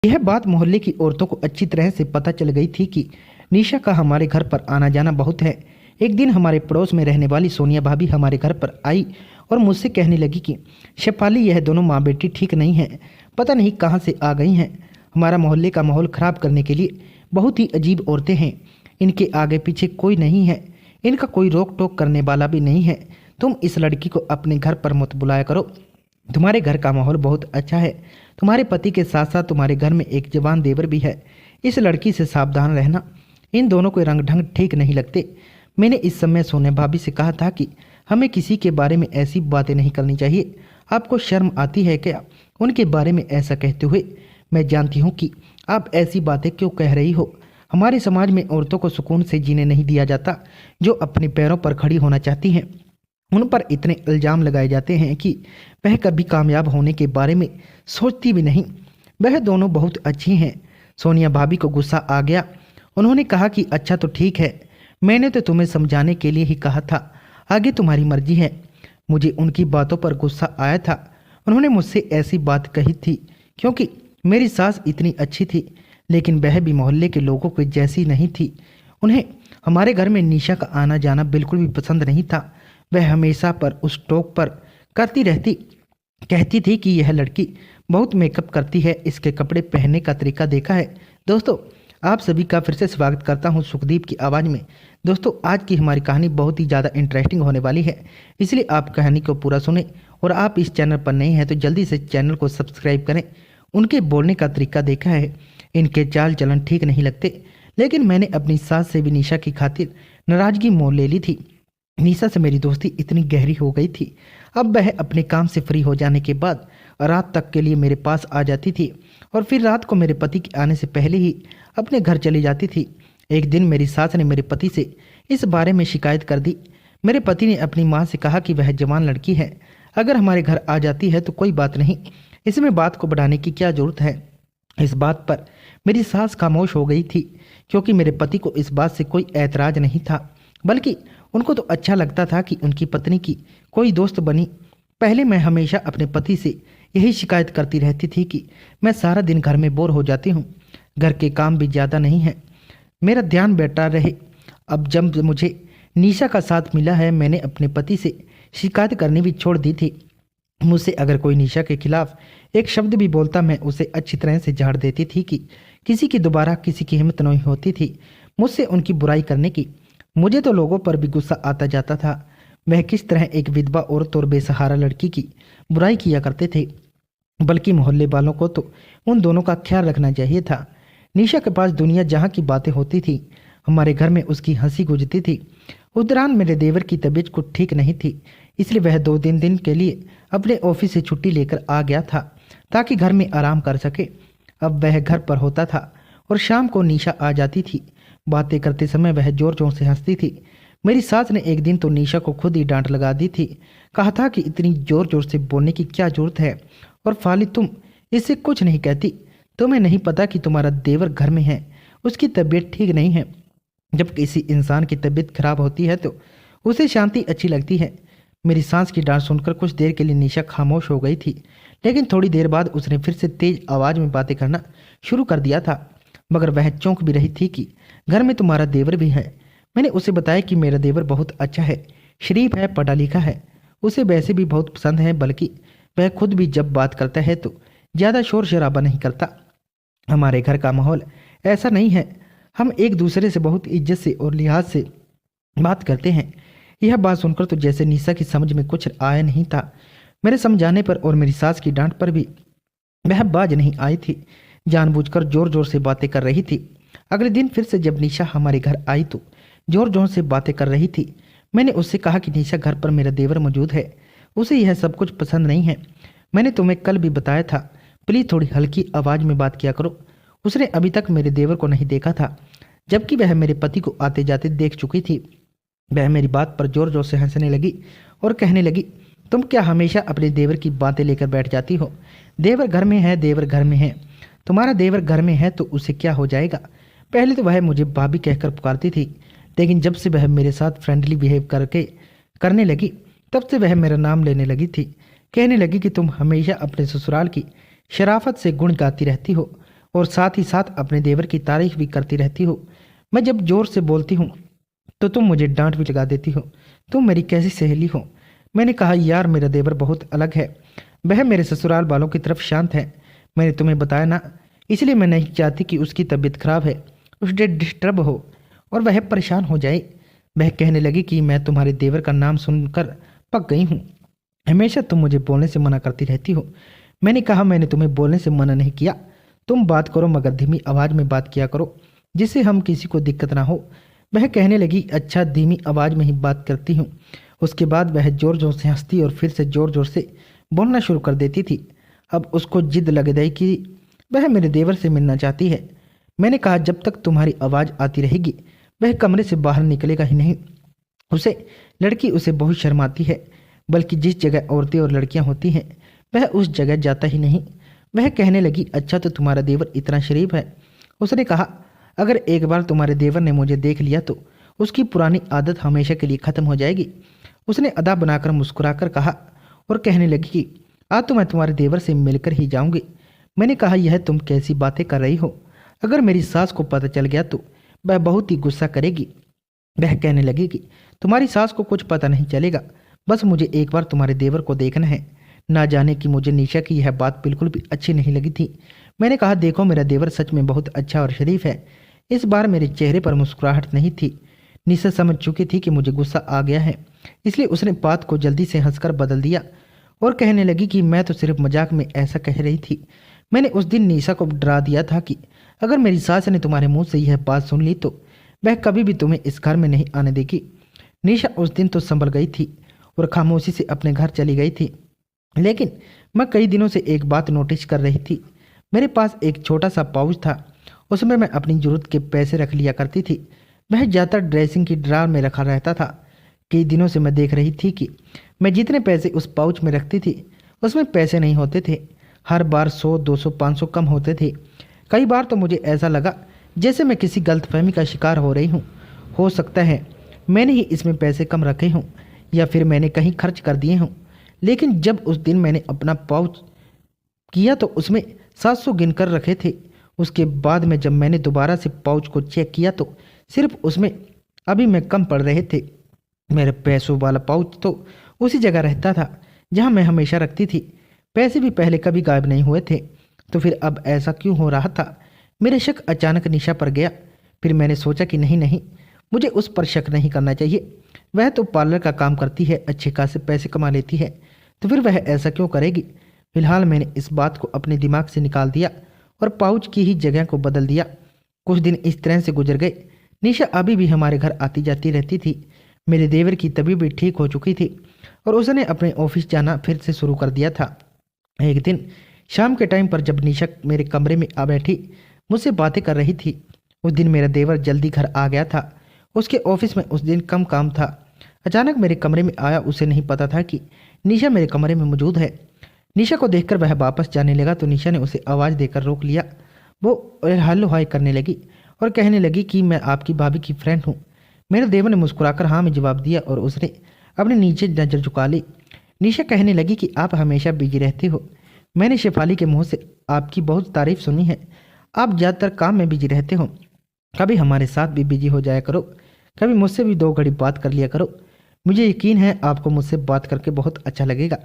यह बात मोहल्ले की औरतों को अच्छी तरह से पता चल गई थी कि निशा का हमारे घर पर आना जाना बहुत है। एक दिन हमारे पड़ोस में रहने वाली सोनिया भाभी हमारे घर पर आई और मुझसे कहने लगी कि शेफाली, यह दोनों माँ बेटी ठीक नहीं हैं, पता नहीं कहाँ से आ गई हैं। हमारा मोहल्ले का माहौल ख़राब करने के लिए बहुत ही अजीब औरतें हैं। इनके आगे पीछे कोई नहीं है, इनका कोई रोक टोक करने वाला भी नहीं है। तुम इस लड़की को अपने घर पर मत बुलाया करो। तुम्हारे घर का माहौल बहुत अच्छा है। तुम्हारे पति के साथ साथ तुम्हारे घर में एक जवान देवर भी है। इस लड़की से सावधान रहना। इन दोनों के रंग ढंग ठीक नहीं लगते। मैंने इस समय सोने भाभी से कहा था कि हमें किसी के बारे में ऐसी बातें नहीं करनी चाहिए। आपको शर्म आती है क्या उनके बारे में ऐसा कहते हुए? मैं जानती हूँ कि आप ऐसी बातें क्यों कह रही हो। हमारे समाज में औरतों को सुकून से जीने नहीं दिया जाता। जो अपने पैरों पर खड़ी होना चाहती हैं उन पर इतने इल्ज़ाम लगाए जाते हैं कि वह कभी कामयाब होने के बारे में सोचती भी नहीं। वह दोनों बहुत अच्छी हैं। सोनिया भाभी को गुस्सा आ गया। उन्होंने कहा कि अच्छा तो ठीक है, मैंने तो तुम्हें समझाने के लिए ही कहा था, आगे तुम्हारी मर्जी है। मुझे उनकी बातों पर गुस्सा आया था। उन्होंने मुझसे ऐसी बात कही थी क्योंकि मेरी सास इतनी अच्छी थी, लेकिन वह भी मोहल्ले के लोगों के जैसी नहीं थी। उन्हें हमारे घर में निशा का आना जाना बिल्कुल भी पसंद नहीं था। वह हमेशा पर उस टोक पर करती रहती, कहती थी कि यह लड़की बहुत मेकअप करती है, इसके कपड़े पहनने का तरीका देखा है। दोस्तों, आप सभी का फिर से स्वागत करता हूं सुखदीप की आवाज़ में। दोस्तों, आज की हमारी कहानी बहुत ही ज़्यादा इंटरेस्टिंग होने वाली है, इसलिए आप कहानी को पूरा सुने। और आप इस चैनल पर नए हैं तो जल्दी से चैनल को सब्सक्राइब करें। उनके बोलने का तरीका देखा है, इनके चाल चलन ठीक नहीं लगते, लेकिन मैंने अपनी सास से भी निशा की खातिर नाराज़गी मोल ले ली थी। निशा से मेरी दोस्ती इतनी गहरी हो गई थी। अब वह अपने काम से फ्री हो जाने के बाद रात तक के लिए मेरे पास आ जाती थी और फिर रात को मेरे पति के आने से पहले ही अपने घर चली जाती थी। एक दिन मेरी सास ने मेरे पति से इस बारे में शिकायत कर दी। मेरे पति ने अपनी माँ से कहा कि वह जवान लड़की है, अगर हमारे घर आ जाती है तो कोई बात नहीं, इसमें बात को बढ़ाने की क्या जरूरत है। इस बात पर मेरी सास खामोश हो गई थी क्योंकि मेरे पति को इस बात से कोई ऐतराज नहीं था, बल्कि उनको तो अच्छा लगता था कि उनकी पत्नी की कोई दोस्त बनी। पहले मैं हमेशा अपने पति से यही शिकायत करती रहती थी कि मैं सारा दिन घर में बोर हो जाती हूँ, घर के काम भी ज़्यादा नहीं है, मेरा ध्यान बैठा रहे। अब जब मुझे निशा का साथ मिला है, मैंने अपने पति से शिकायत करनी भी छोड़ दी थी। मुझसे अगर कोई निशा के खिलाफ एक शब्द भी बोलता, मैं उसे अच्छी तरह से झाड़ देती थी कि किसी की दोबारा किसी की हिम्मत नहीं होती थी मुझसे उनकी बुराई करने की। मुझे तो लोगों पर भी गुस्सा आता जाता था। वह किस तरह एक विधवा औरत और बेसहारा लड़की की बुराई किया करते थे, बल्कि मोहल्ले वालों को तो उन दोनों का ख्याल रखना चाहिए था। निशा के पास दुनिया जहाँ की बातें होती थी, हमारे घर में उसकी हंसी गुजरती थी। उस दौरान मेरे देवर की तबीयत कुछ ठीक नहीं थी, इसलिए वह 2-3 दिन के लिए अपने ऑफिस से छुट्टी लेकर आ गया था ताकि घर में आराम कर सके। अब वह घर पर होता था और शाम को निशा आ जाती थी। बातें करते समय वह जोर जोर से हंसती थी। मेरी सास ने एक दिन तो निशा को खुद ही डांट लगा दी थी, कहा था कि इतनी जोर जोर से बोलने की क्या जरूरत है, और फाली तुम इससे कुछ नहीं कहती। तुम्हें नहीं पता कि तुम्हारा देवर घर में है, उसकी तबीयत ठीक नहीं है। जब किसी इंसान की तबीयत खराब होती है तो उसे शांति अच्छी लगती है। मेरी सास की डांट सुनकर कुछ देर के लिए निशा खामोश हो गई थी, लेकिन थोड़ी देर बाद उसने फिर से तेज आवाज में बातें करना शुरू कर दिया था। मगर वह चौंक भी रही थी कि घर में तुम्हारा देवर भी है। मैंने उसे बताया कि मेरा देवर बहुत अच्छा है, शरीफ है, पढ़ा लिखा है, उसे वैसे भी बहुत पसंद है, बल्कि वह खुद भी जब बात करता है तो ज़्यादा शोर शराबा नहीं करता। हमारे घर का माहौल ऐसा नहीं है, हम एक दूसरे से बहुत इज्जत से और लिहाज से बात करते हैं। यह बात सुनकर तो जैसे निशा की समझ में कुछ आया नहीं था। मेरे समझाने पर और मेरी सास की डांट पर भी वह बाज नहीं आई थी, जानबूझकर जोर जोर से बातें कर रही थी। अगले दिन फिर से जब निशा हमारे घर आई तो जोर जोर से बातें कर रही थी। मैंने उससे कहा कि निशा, घर पर मेरा देवर मौजूद है, उसे यह सब कुछ पसंद नहीं है। मैंने तुम्हें कल भी बताया था, प्लीज़ थोड़ी हल्की आवाज़ में बात किया करो। उसने अभी तक मेरे देवर को नहीं देखा था, जबकि वह मेरे पति को आते जाते देख चुकी थी। वह मेरी बात पर जोर जोर से हंसने लगी और कहने लगी, तुम क्या हमेशा अपने देवर की बातें लेकर बैठ जाती हो? देवर घर में है, देवर घर में है, तुम्हारा देवर घर में है तो उसे क्या हो जाएगा? पहले तो वह मुझे भाभी कहकर पुकारती थी, लेकिन जब से वह मेरे साथ फ्रेंडली बिहेव करने लगी, तब से वह मेरा नाम लेने लगी थी। कहने लगी कि तुम हमेशा अपने ससुराल की शराफत से गुण गाती रहती हो, और साथ ही साथ अपने देवर की तारीफ भी करती रहती हो। मैं जब जोर से बोलती हूँ तो तुम मुझे डांट भी लगा देती हो। तुम मेरी कैसी सहेली हो। मैंने कहा, यार मेरा देवर बहुत अलग है। वह मेरे ससुराल वालों की तरफ शांत है। मैंने तुम्हें बताया ना, इसलिए मैं नहीं चाहती कि उसकी तबीयत खराब है, उसे डिस्टर्ब हो और वह परेशान हो जाए। वह कहने लगी कि मैं तुम्हारे देवर का नाम सुनकर पक गई हूँ। हमेशा तुम मुझे बोलने से मना करती रहती हो। मैंने कहा, मैंने तुम्हें बोलने से मना नहीं किया। तुम बात करो मगर धीमी आवाज़ में बात किया करो, जिससे हम किसी को दिक्कत ना हो। वह कहने लगी, अच्छा धीमी आवाज़ में ही बात करती हूँ। उसके बाद वह जोर जोर से हंसती और फिर से जोर जोर से बोलना शुरू कर देती थी। अब उसको जिद लग गई कि वह मेरे देवर से मिलना चाहती है। मैंने कहा, जब तक तुम्हारी आवाज़ आती रहेगी वह कमरे से बाहर निकलेगा ही नहीं। लड़की उसे बहुत शर्माती है, बल्कि जिस जगह औरतें और लड़कियां होती हैं वह उस जगह जाता ही नहीं। वह कहने लगी, अच्छा तो तुम्हारा देवर इतना शरीफ है। उसने कहा, अगर एक बार तुम्हारे देवर ने मुझे देख लिया तो उसकी पुरानी आदत हमेशा के लिए ख़त्म हो जाएगी। उसने अदा बनाकर मुस्कुराकर कहा और कहने लगी कि आज तो मैं तुम्हारे देवर से मिलकर ही जाऊंगी। मैंने कहा, यह तुम कैसी बातें कर रही हो। अगर मेरी सास को पता चल गया तो वह बहुत ही गुस्सा करेगी। वह कहने लगी कि तुम्हारी सास को कुछ पता नहीं चलेगा, बस मुझे एक बार तुम्हारे देवर को देखना है। ना जाने कि मुझे निशा की यह बात बिल्कुल भी अच्छी नहीं लगी थी। मैंने कहा, देखो मेरा देवर सच में बहुत अच्छा और शरीफ है। इस बार मेरे चेहरे पर मुस्कुराहट नहीं थी। निशा समझ चुकी थी कि मुझे गुस्सा आ गया है, इसलिए उसने बात को जल्दी से हंसकर बदल दिया और कहने लगी कि मैं तो सिर्फ मजाक में ऐसा कह रही थी। मैंने उस दिन निशा को डरा दिया था कि अगर मेरी सास ने तुम्हारे मुंह से यह बात सुन ली तो वह कभी भी तुम्हें इस घर में नहीं आने देगी। निशा उस दिन तो संभल गई थी और खामोशी से अपने घर चली गई थी। लेकिन मैं कई दिनों से एक बात नोटिस कर रही थी। मेरे पास एक छोटा सा पाउच था, उसमें मैं अपनी ज़रूरत के पैसे रख लिया करती थी। वह ज़्यादातर ड्रेसिंग की ड्रॉर में रखा रहता था। कई दिनों से मैं देख रही थी कि मैं जितने पैसे उस पाउच में रखती थी उसमें पैसे नहीं होते थे। हर बार 100, 200, 500 कम होते थे। कई बार तो मुझे ऐसा लगा जैसे मैं किसी गलतफहमी का शिकार हो रही हूँ। हो सकता है मैंने ही इसमें पैसे कम रखे हों या फिर मैंने कहीं खर्च कर दिए हों। लेकिन जब उस दिन मैंने अपना पाउच किया तो उसमें 700 गिनकर रखे थे। उसके बाद में जब मैंने दोबारा से पाउच को चेक किया तो सिर्फ उसमें अभी मैं कम पड़ रहे थे। मेरे पैसों वाला पाउच तो उसी जगह रहता था जहां मैं हमेशा रखती थी। पैसे भी पहले कभी गायब नहीं हुए थे, तो फिर अब ऐसा क्यों हो रहा था। मेरे शक अचानक निशा पर गया। फिर मैंने सोचा कि नहीं नहीं, मुझे उस पर शक नहीं करना चाहिए। वह तो पार्लर का काम करती है, अच्छे खासे पैसे कमा लेती है, तो फिर वह ऐसा क्यों करेगी। फिलहाल मैंने इस बात को अपने दिमाग से निकाल दिया और पाउच की ही जगह को बदल दिया। कुछ दिन इस तरह से गुजर गए। निशा अभी भी हमारे घर आती जाती रहती थी। मेरे देवर की तबीयत भी ठीक हो चुकी थी और उसने अपने ऑफिस जाना फिर से शुरू कर दिया था। एक दिन शाम के टाइम पर जब निशा मेरे कमरे में आ बैठी मुझसे बातें कर रही थी, उस दिन मेरा देवर जल्दी घर आ गया था। उसके ऑफिस में उस दिन कम काम था। अचानक मेरे कमरे में आया। उसे नहीं पता था कि निशा मेरे कमरे में मौजूद है। निशा को देखकर वह वापस जाने लगा तो निशा ने उसे आवाज़ देकर रोक लिया। वो हेलो हाय करने लगी और कहने लगी कि मैं आपकी भाभी की फ्रेंड हूँ। मेरे देवर ने मुस्कुराकर हाँ में जवाब दिया और उसने अपने नीचे नज़र झुका ली। निशा कहने लगी कि आप हमेशा बिजी रहते हो। मैंने शेफाली के मुंह से आपकी बहुत तारीफ सुनी है। आप ज़्यादातर काम में बिजी रहते हो। कभी हमारे साथ भी बिजी हो जाया करो, कभी मुझसे भी 2 घड़ी बात कर लिया करो। मुझे यकीन है आपको मुझसे बात करके बहुत अच्छा लगेगा।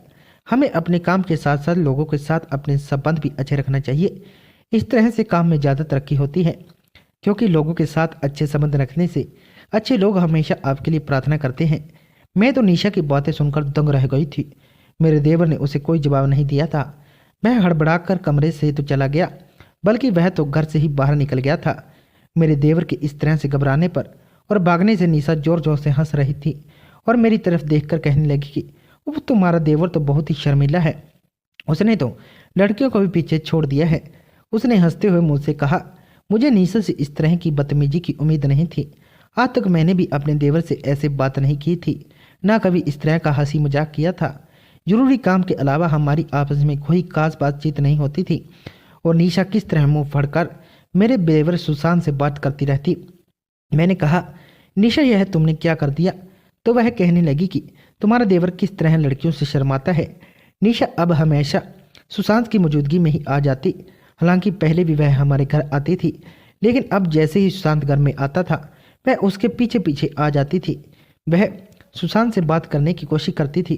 हमें अपने काम के साथ साथ लोगों के साथ अपने संबंध भी अच्छे रखना चाहिए। इस तरह से काम में ज़्यादा तरक्की होती है, क्योंकि लोगों के साथ अच्छे संबंध रखने से अच्छे लोग हमेशा आपके लिए प्रार्थना करते हैं। मैं तो निशा की बातें सुनकर दंग रह गई थी। मेरे देवर ने उसे कोई जवाब नहीं दिया था। मैं हड़बड़ाकर कमरे से तो चला गया, बल्कि वह तो घर से ही बाहर निकल गया था। मेरे देवर के इस तरह से घबराने पर और भागने से निशा जोर जोर से हंस रही थी और मेरी तरफ देखकर कहने लगी कि वो तुम्हारा देवर तो बहुत ही शर्मिला है, उसने तो लड़कियों को भी पीछे छोड़ दिया है। उसने हंसते हुए मुझसे कहा, मुझे निशा से इस तरह की बदतमीजी की उम्मीद नहीं थी। आज तक मैंने भी अपने देवर से ऐसे बात नहीं की थी, ना कभी इस तरह का हंसी मजाक किया था। जरूरी काम के अलावा हमारी आपस में कोई खास बातचीत नहीं होती थी और निशा किस तरह मुंह फड़कर मेरे देवर सुशांत से बात करती रहती। मैंने कहा, निशा यह तुमने क्या कर दिया। तो वह कहने लगी कि तुम्हारा देवर किस तरह लड़कियों से शर्माता है। निशा अब हमेशा सुशांत की मौजूदगी में ही आ जाती। हालांकि पहले भी वह हमारे घर आती थी, लेकिन अब जैसे ही सुशांत घर में आता था वह उसके पीछे पीछे आ जाती थी। वह सुशांत से बात करने की कोशिश करती थी,